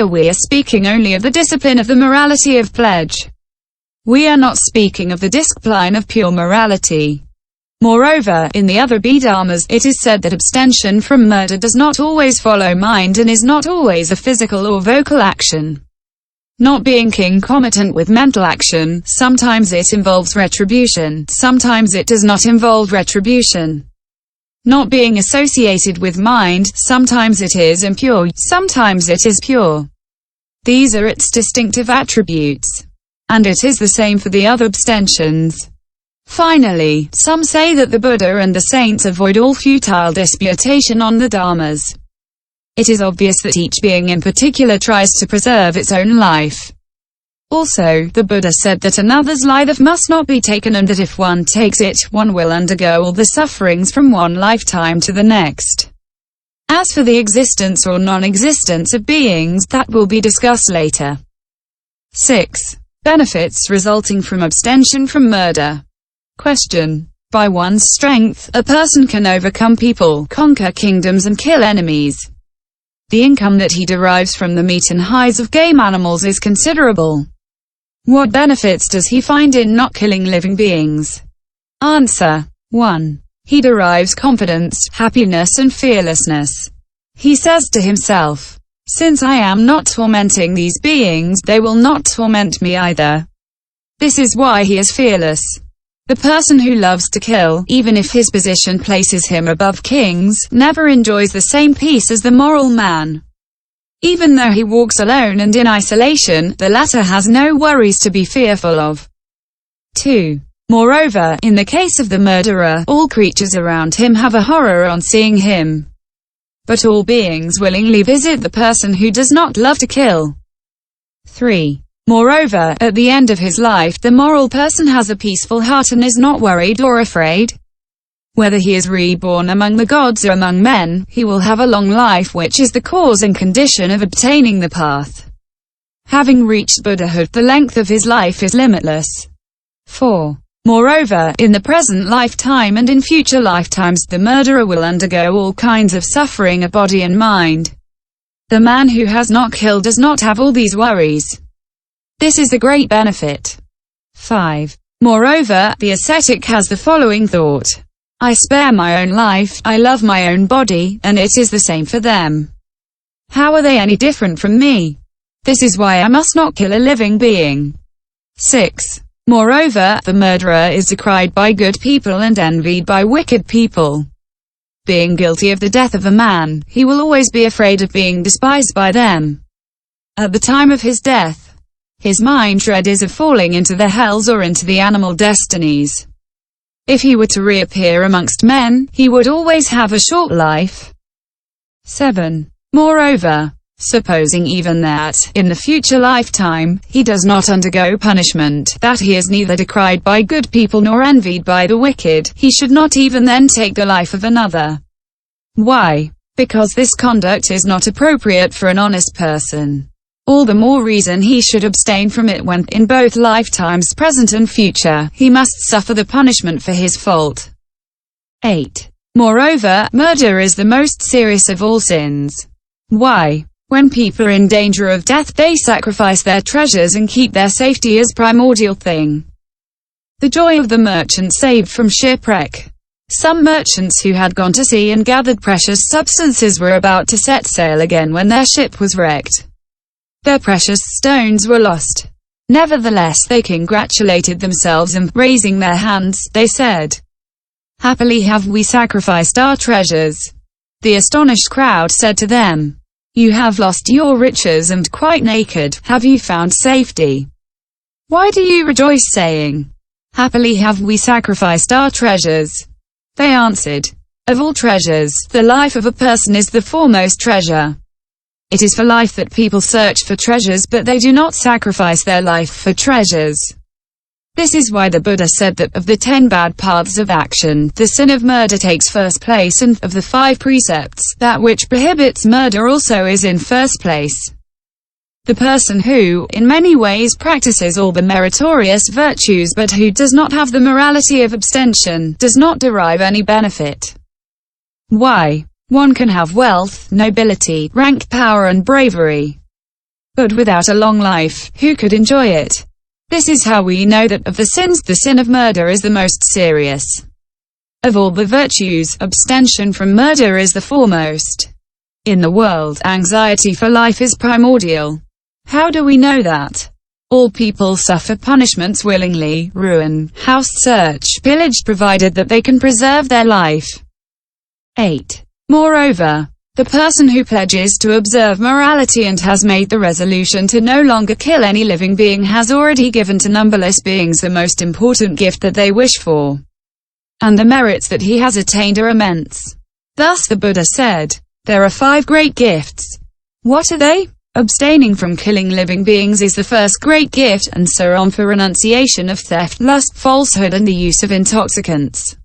we are speaking only of the discipline of the morality of pledge. We are not speaking of the discipline of pure morality. Moreover, in the other Dharmas, it is said that abstention from murder does not always follow mind and is not always a physical or vocal action. Not being concomitant with mental action, sometimes it involves retribution, sometimes it does not involve retribution. Not being associated with mind, sometimes it is impure, sometimes it is pure. These are its distinctive attributes. And it is the same for the other abstentions. Finally, some say that the Buddha and the saints avoid all futile disputation on the Dharmas. It is obvious that each being in particular tries to preserve its own life. Also, the Buddha said that another's life must not be taken, and that if one takes it, one will undergo all the sufferings from one lifetime to the next. As for the existence or non-existence of beings, that will be discussed later. 6. Benefits resulting from abstention from murder. Question. By one's strength, a person can overcome people, conquer kingdoms and kill enemies. The income that he derives from the meat and hides of game animals is considerable. What benefits does he find in not killing living beings? Answer. 1. He derives confidence, happiness and fearlessness. He says to himself, "Since I am not tormenting these beings, they will not torment me either." This is why he is fearless. The person who loves to kill, even if his position places him above kings, never enjoys the same peace as the moral man. Even though he walks alone and in isolation, the latter has no worries to be fearful of. 2. Moreover, in the case of the murderer, all creatures around him have a horror on seeing him. But all beings willingly visit the person who does not love to kill. 3. Moreover, at the end of his life, the moral person has a peaceful heart and is not worried or afraid. Whether he is reborn among the gods or among men, he will have a long life, which is the cause and condition of obtaining the path. Having reached Buddhahood, the length of his life is limitless. 4. Moreover, in the present lifetime and in future lifetimes, the murderer will undergo all kinds of suffering of body and mind. The man who has not killed does not have all these worries. This is a great benefit. 5. Moreover, the ascetic has the following thought: I spare my own life, I love my own body, and it is the same for them. How are they any different from me? This is why I must not kill a living being. 6. Moreover, the murderer is decried by good people and envied by wicked people. Being guilty of the death of a man, he will always be afraid of being despised by them. At the time of his death, his mind dread is of falling into the hells or into the animal destinies. If he were to reappear amongst men, he would always have a short life. 7. Moreover, supposing even that, in the future lifetime, he does not undergo punishment, that he is neither decried by good people nor envied by the wicked, he should not even then take the life of another. Why? Because this conduct is not appropriate for an honest person. All the more reason he should abstain from it when, in both lifetimes present and future, he must suffer the punishment for his fault. 8. Moreover, murder is the most serious of all sins. Why? When people are in danger of death, they sacrifice their treasures and keep their safety as primordial thing. The joy of the merchant saved from shipwreck. Some merchants who had gone to sea and gathered precious substances were about to set sail again when their ship was wrecked. Their precious stones were lost. Nevertheless, they congratulated themselves and, raising their hands, they said, "Happily have we sacrificed our treasures." The astonished crowd said to them, "You have lost your riches and, quite naked, have you found safety? Why do you rejoice, saying, 'Happily have we sacrificed our treasures'?" They answered, "Of all treasures, the life of a person is the foremost treasure. It is for life that people search for treasures, but they do not sacrifice their life for treasures." This is why the Buddha said that, of the 10 bad paths of action, the sin of murder takes first place, and, of the 5 precepts, that which prohibits murder also is in first place. The person who, in many ways, practices all the meritorious virtues but who does not have the morality of abstention, does not derive any benefit. Why? One can have wealth, nobility, rank, power and bravery. But without a long life, who could enjoy it? This is how we know that of the sins, the sin of murder is the most serious. Of all the virtues, abstention from murder is the foremost. In the world, anxiety for life is primordial. How do we know that? All people suffer punishments willingly, ruin, house search, pillage, provided that they can preserve their life. 8. Moreover, the person who pledges to observe morality and has made the resolution to no longer kill any living being has already given to numberless beings the most important gift that they wish for. And the merits that he has attained are immense. Thus the Buddha said, there are 5 great gifts. What are they? Abstaining from killing living beings is the first great gift, and so on for renunciation of theft, lust, falsehood and the use of intoxicants.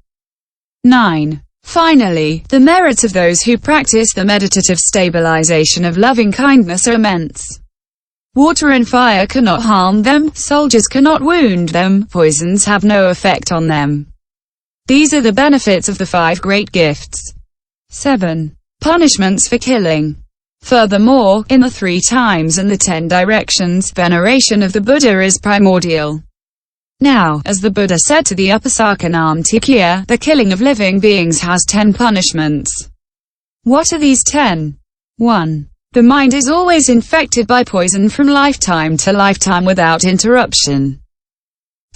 9. Finally, the merits of those who practice the meditative stabilization of loving kindness are immense. Water and fire cannot harm them, soldiers cannot wound them, poisons have no effect on them. These are the benefits of the 5 great gifts. 7. Punishments for killing. Furthermore, in the 3 times and the 10 directions, veneration of the Buddha is primordial. Now, as the Buddha said to the Upasakanamtikya, the killing of living beings has 10 punishments. What are these 10? 1. The mind is always infected by poison from lifetime to lifetime without interruption.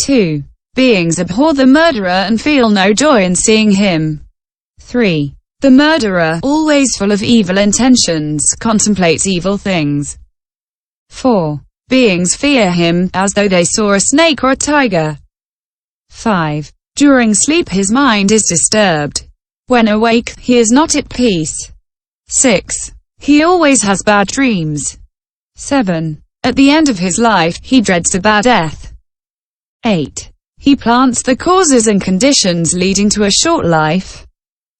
2. Beings abhor the murderer and feel no joy in seeing him. 3. The murderer, always full of evil intentions, contemplates evil things. 4. Beings fear him, as though they saw a snake or a tiger. 5. During sleep his mind is disturbed. When awake, he is not at peace. 6. He always has bad dreams. 7. At the end of his life, he dreads a bad death. 8. He plants the causes and conditions leading to a short life.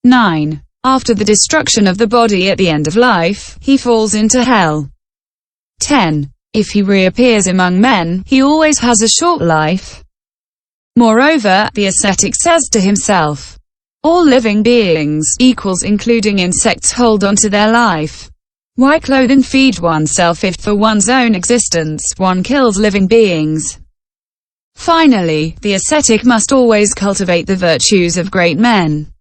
9. After the destruction of the body at the end of life, he falls into hell. 10. If he reappears among men, he always has a short life. Moreover, the ascetic says to himself, all living beings, equals including insects, hold on to their life. Why clothe and feed oneself if for one's own existence, one kills living beings? Finally, the ascetic must always cultivate the virtues of great men.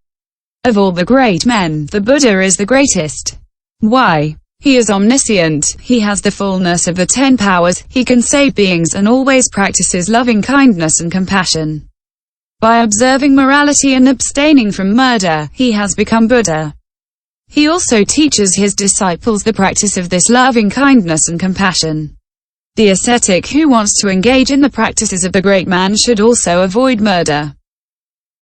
Of all the great men, the Buddha is the greatest. Why? He is omniscient, he has the fullness of the 10 powers, he can save beings and always practices loving kindness and compassion. By observing morality and abstaining from murder, he has become Buddha. He also teaches his disciples the practice of this loving kindness and compassion. The ascetic who wants to engage in the practices of the great man should also avoid murder.